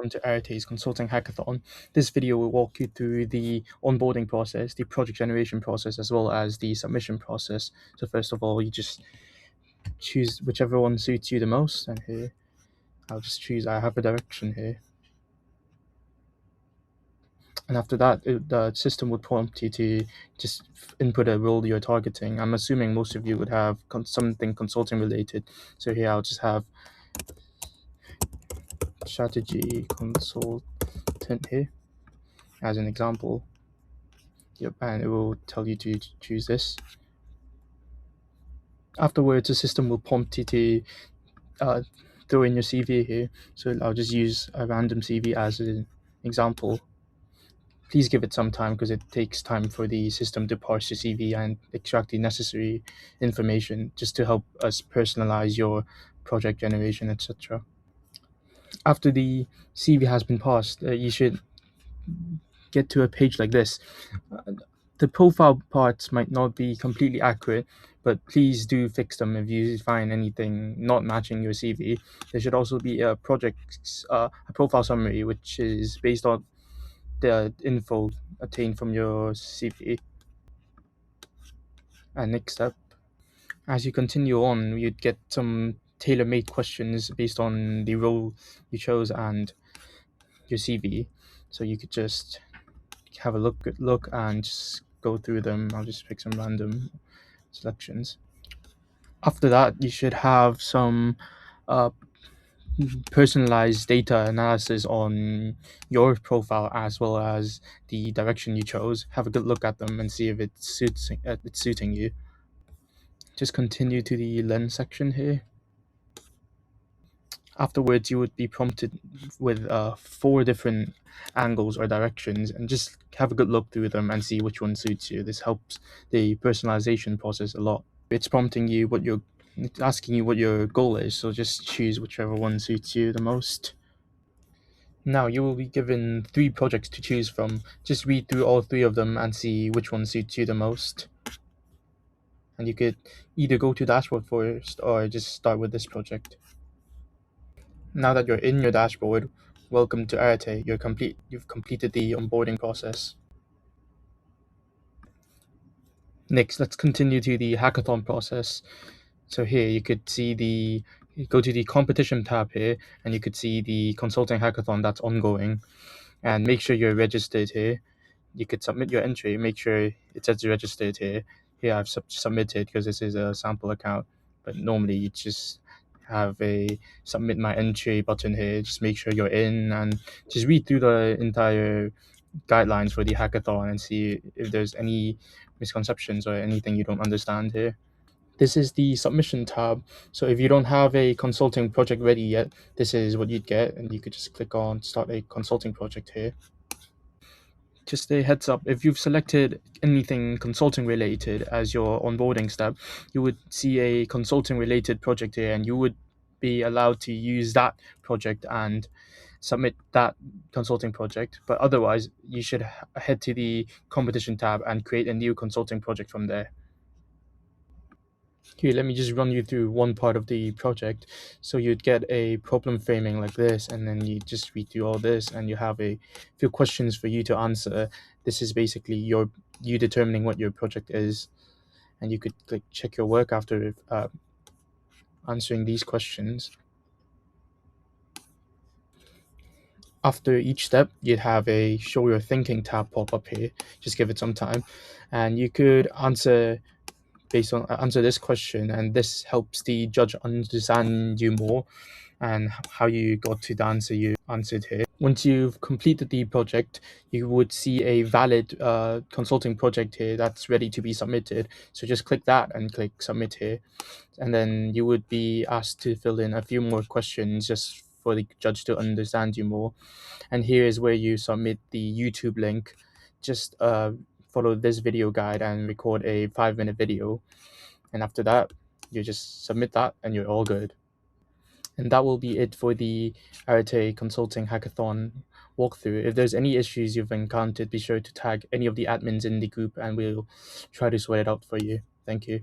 welcome to Arete Consulting Hackathon. This video will walk you through the onboarding process, the project generation process, as well as the submission process. So first of all, you just choose whichever one suits you the most, and here I'll just choose I have a direction here. And after that, the system would prompt you to just input a role you're targeting. I'm assuming most of you would have something consulting related. So here I'll just have strategy consultant here as an example. Yep, and it will tell you to choose this. Afterwards, the system will prompt you to throw in your CV here. So I'll just use a random CV as an example. Please give it some time because it takes time for the system to parse your CV and extract the necessary information just to help us personalize your project generation, etc. After the CV has been parsed, you should get to a page like this. The profile parts might not be completely accurate, but please do fix them if you find anything not matching your CV. There should also be a profile summary, which is based on the info obtained from your CV. And next step, as you continue on, you'd get some tailor-made questions based on the role you chose and your CV. So you could just have a look and just go through them. I'll just pick some random selections. After that, you should have some personalized data analysis on your profile as well as the direction you chose. Have a good look at them and see if it's suiting you. Just continue to the lens section here. Afterwards, you would be prompted with 4 different angles or directions, and just have a good look through them and see which one suits you. This helps the personalization process a lot. It's prompting you asking you what your goal is, so just choose whichever one suits you the most. Now you will be given 3 projects to choose from. Just read through all 3 of them and see which one suits you the most. And you could either go to dashboard first or just start with this project. Now that you're in your dashboard, welcome to Arete. You've completed the onboarding process. Next, let's continue to the hackathon process. So here you could see you go to the competition tab here, and you could see the consulting hackathon that's ongoing, and make sure you're registered here. You could submit your entry, make sure it says registered here. Here I've submitted because this is a sample account, but normally you just have a submit my entry button here. Just make sure you're in and just read through the entire guidelines for the hackathon and see if there's any misconceptions or anything you don't understand here. This is the submission tab. So if you don't have a consulting project ready yet, this is what you'd get, and you could just click on start a consulting project here. Just a heads up, if you've selected anything consulting related as your onboarding step, you would see a consulting related project here, and you would be allowed to use that project and submit that consulting project. But otherwise, you should head to the competition tab and create a new consulting project from there. Here, let me just run you through one part of the project. So you'd get a problem framing like this, and then you just read through all this, and you have a few questions for you to answer. This is basically you determining what your project is, and you could check your work after answering these questions. After each step, you'd have a show your thinking tab pop up here. Just give it some time, and you could answer this question, and this helps the judge understand you more and how you got to the answer you answered here. Once you've completed the project, you would see a valid consulting project here that's ready to be submitted. So just click that and click submit here, and then you would be asked to fill in a few more questions just for the judge to understand you more. And here is where you submit the YouTube link. Just follow this video guide and record a 5-minute video, and after that you just submit that and you're all good. And that will be it for the Arete Consulting Hackathon walkthrough. If there's any issues you've encountered, be sure to tag any of the admins in the group and we'll try to sort it out for you. Thank you.